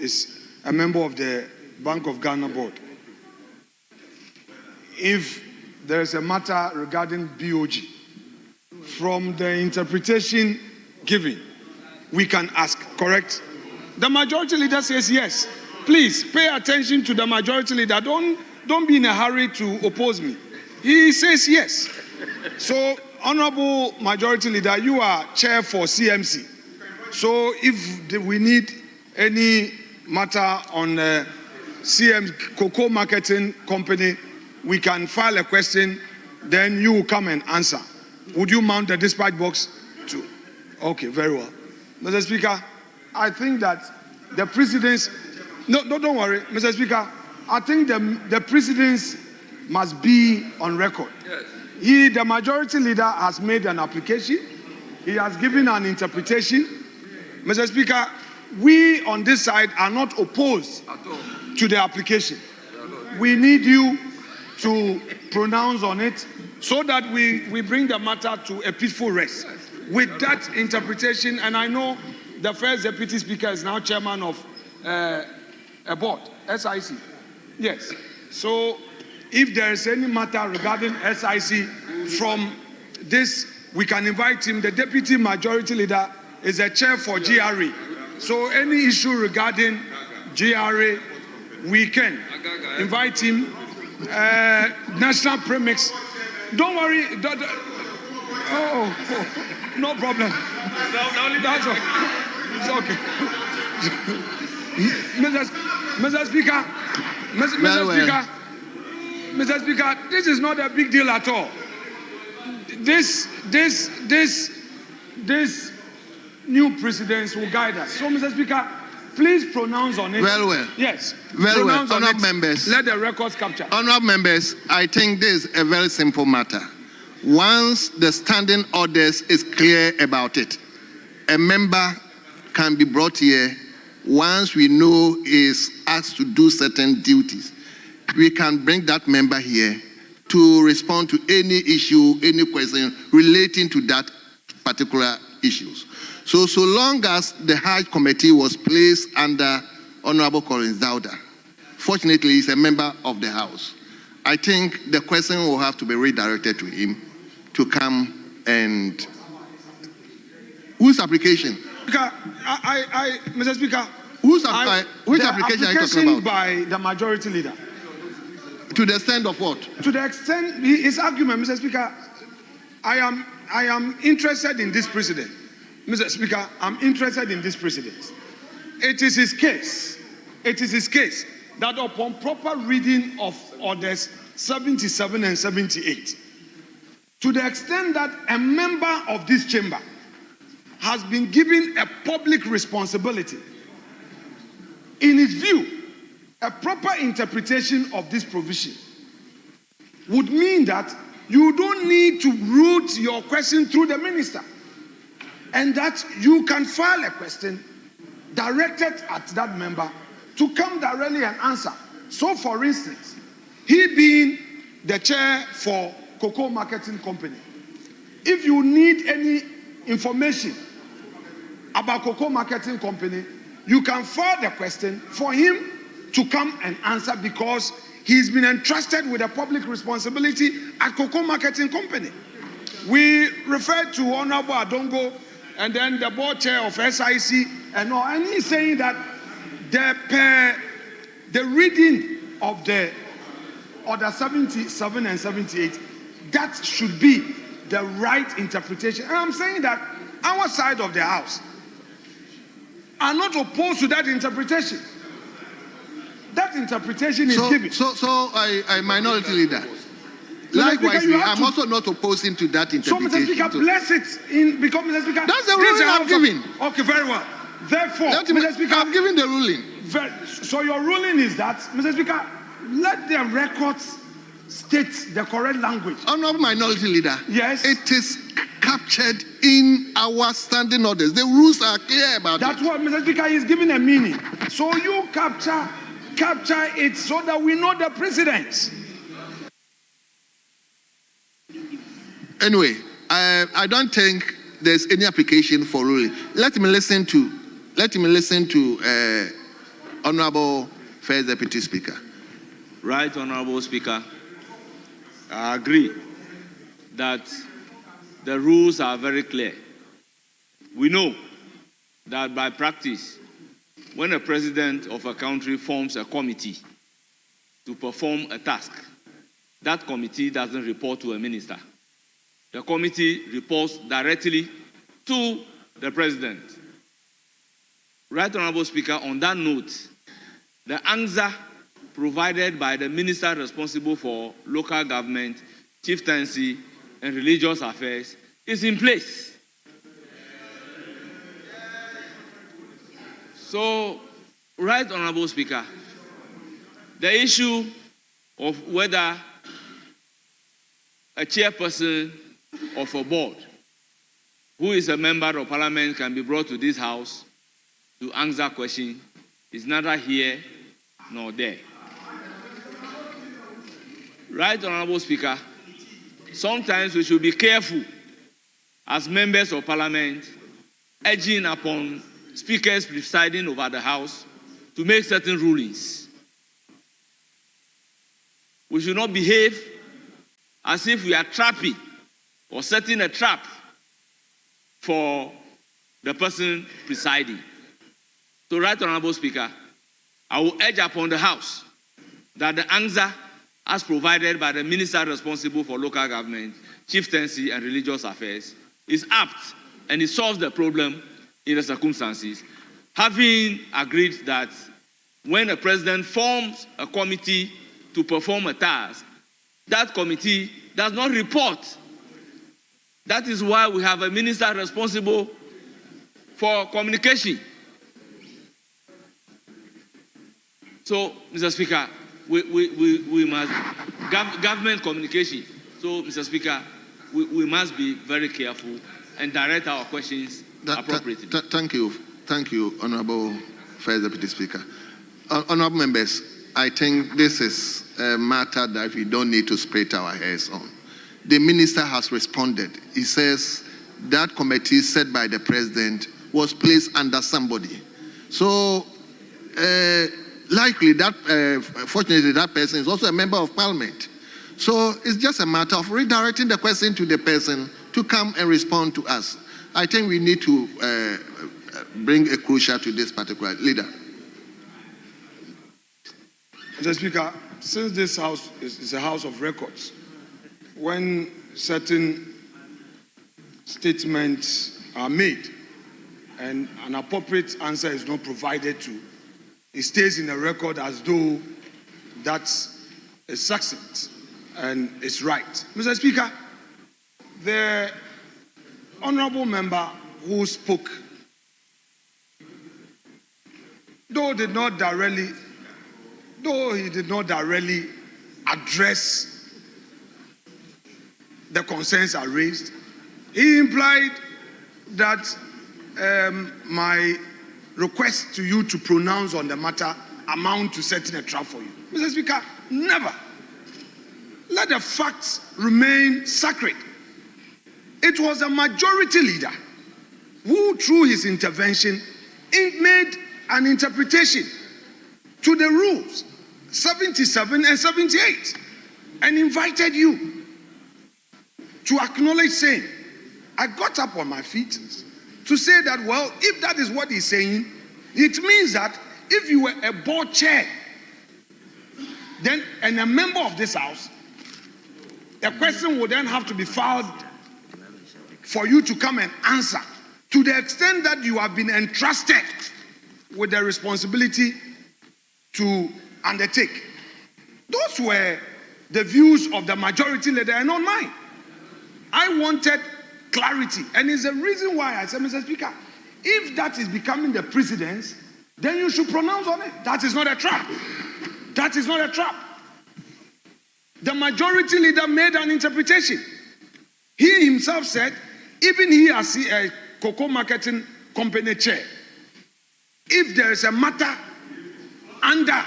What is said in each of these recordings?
is a member of the Bank of Ghana board. If there is a matter regarding BOG, from the interpretation given, we can ask, correct? The majority leader says yes. Please pay attention to the majority leader. Don't be in a hurry to oppose me. He says yes. So, Honorable Majority Leader, you are chair for CMC. So if we need any matter on cocoa marketing company, we can file a question, then you will come and answer. Would you mount the dispatch box too? Okay, very well. Mr. Speaker, I think that the precedents, no, don't worry, Mr. Speaker, I think the precedents must be on record. Yes. The majority leader has made an application. He has given an interpretation. Mr. Speaker, we on this side are not opposed to the application. We need you to pronounce on it so that we bring the matter to a peaceful rest. With that interpretation, and I know the first deputy speaker is now chairman of a board, SIC. Yes. So if there is any matter regarding SIC from this, we can invite him. The deputy majority leader is a chair for GRA. So any issue regarding GRA, we can invite him. National premix. Don't worry. No problem. That's okay. It's okay. Mr. Speaker, Mr. Speaker, this is not a big deal at all. This new precedents will guide us. So, Mr. Speaker, please pronounce on it. Well. Yes. Well. Honourable members. Let the records capture. Honourable members, I think this is a very simple matter. Once the standing orders is clear about it, a member can be brought here. Once we know he is asked to do certain duties, we can bring that member here to respond to any issue, any question relating to that particular issues. So long as the Hajj Committee was placed under Honorable Collins Dauda, fortunately he's a member of the House, I think the question will have to be redirected to him to come and... Whose application? Mr. Speaker, which application are you talking about? By the majority leader. To the extent of what? To the extent, his argument, Mr. Speaker, I am interested in this precedent. Mr. Speaker, I'm interested in this precedent. It is his case that upon proper reading of orders 77 and 78, to the extent that a member of this chamber has been given a public responsibility, in his view, a proper interpretation of this provision would mean that you don't need to route your question through the minister, and that you can file a question directed at that member to come directly and answer. So, for instance, he being the chair for cocoa marketing company, if you need any information about cocoa marketing company, you can file the question for him to come and answer, because he's been entrusted with a public responsibility at cocoa marketing company. We refer to Honorable Adongo and then the board chair of SIC and all, and he's saying that the reading of the order 77 and 78, that should be the right interpretation. And I'm saying that our side of the house are not opposed to that interpretation. That interpretation is given. So I minority leader. Likewise, I'm also not opposing to that interpretation. So, Mr. Speaker, bless it in, because, Mr. Speaker, that's the ruling I'm giving. Okay, very well. Therefore, Mr. Speaker, I'm giving the ruling. So your ruling is that, Mr. Speaker, let the records state the correct language. Honourable minority leader. Yes. It is captured in our standing orders. The rules are clear about That's what Mr. Speaker is giving a meaning. So you capture it so that we know the precedents. Anyway, I don't think there's any application for ruling. Let me listen to Honorable First Deputy Speaker. Right, Honorable Speaker. I agree that the rules are very clear. We know that by practice, when a president of a country forms a committee to perform a task, that committee doesn't report to a minister. The committee reports directly to the president. Right, Honorable Speaker, on that note, the answer provided by the minister responsible for local government, chieftaincy, and religious affairs is in place. So, right, Honorable Speaker, the issue of whether a chairperson of a board who is a member of parliament can be brought to this house to answer questions is neither here nor there. Right, Honorable Speaker, sometimes we should be careful as members of parliament urging upon speakers presiding over the house to make certain rulings. We should not behave as if we are trapping or setting a trap for the person presiding. So, Right, Honorable Speaker, I will urge upon the House that the answer as provided by the minister responsible for local government, chieftaincy, and religious affairs is apt and it solves the problem in the circumstances, having agreed that when a president forms a committee to perform a task, that committee does not report. That is why we have a minister responsible for communication. So, Mr. Speaker, we must, government communication. So, Mr. Speaker, we must be very careful and direct our questions appropriately. Thank you, Honorable First Deputy Speaker. Honorable members, I think this is a matter that we don't need to split our hairs on. The minister has responded. He says that committee set by the president was placed under somebody. So, likely that, fortunately, that person is also a member of parliament. So it's just a matter of redirecting the question to the person to come and respond to us. I think we need to bring a crucial to this particular leader. Mr. Speaker, since this house is a house of records, when certain statements are made and an appropriate answer is not provided to, it stays in the record as though that's a success and it's right. Mr. Speaker, the honorable member who spoke, though he did not directly address the concerns I raised, he implied that my request to you to pronounce on the matter amount to setting a trap for you. Mr. Speaker, never. Let the facts remain sacred. It was a majority leader who, through his intervention, made an interpretation to the rules 77 and 78 and invited you to acknowledge, saying, I got up on my feet to say that, well, if that is what he's saying, it means that if you were a board chair, then and a member of this house, a question would then have to be filed for you to come and answer, to the extent that you have been entrusted with the responsibility to undertake. Those were the views of the majority leader and not mine. I wanted clarity, and it's the reason why I said, Mr. Speaker, if that is becoming the precedence, then you should pronounce on it. That is not a trap. That is not a trap. The majority leader made an interpretation. He himself said, even he as a cocoa marketing company chair, if there is a matter under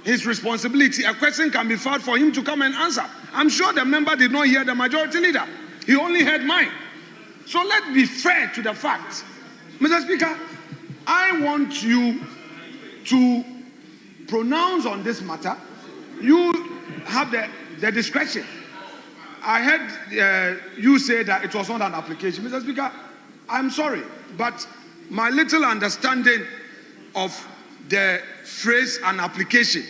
his responsibility, a question can be filed for him to come and answer. I'm sure the member did not hear the majority leader. He only heard mine. So let's be fair to the facts. Mr. Speaker, I want you to pronounce on this matter, you have the discretion. I heard you say that it was not an application. Mr. Speaker, I'm sorry, but my little understanding of the phrase "an application"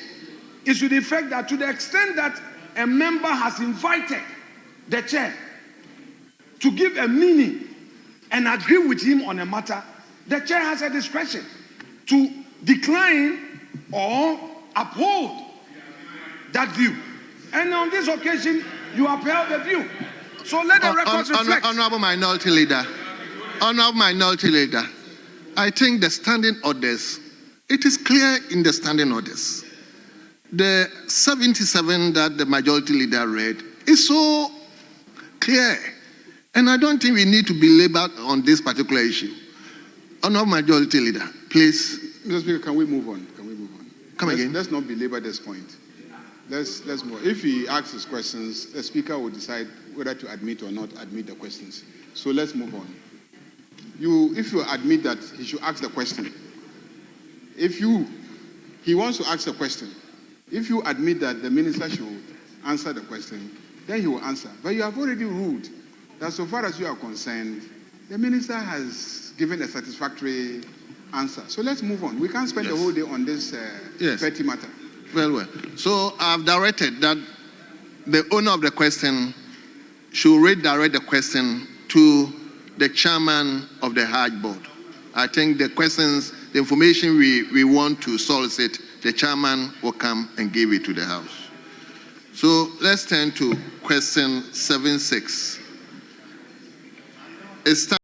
is to the effect that to the extent that a member has invited the chair to give a meaning and agree with him on a matter, the chair has a discretion to decline or uphold that view. And on this occasion, you upheld the view. So let the record reflect. Honorable Minority Leader, I think the standing orders, it is clear in the standing orders. The 77 that the Majority Leader read is so clear. And I don't think we need to be labored on this particular issue. Honorable Majority Leader, please. Mr. Speaker, can we move on? Come again. Let's not belabor this point. Let's move on. If he asks his questions, the Speaker will decide whether to admit or not admit the questions. So let's move on. If you admit that he should ask the question, he wants to ask the question. If you admit that the minister should answer the question, then he will answer. But you have already ruled that so far as you are concerned, the minister has given a satisfactory answer. So let's move on. We can't spend the whole day on this petty matter. Well. So I've directed that the owner of the question should redirect the question to the chairman of the Hajj board. I think the questions, the information we want to solicit, the chairman will come and give it to the House. So let's turn to question 76. It's time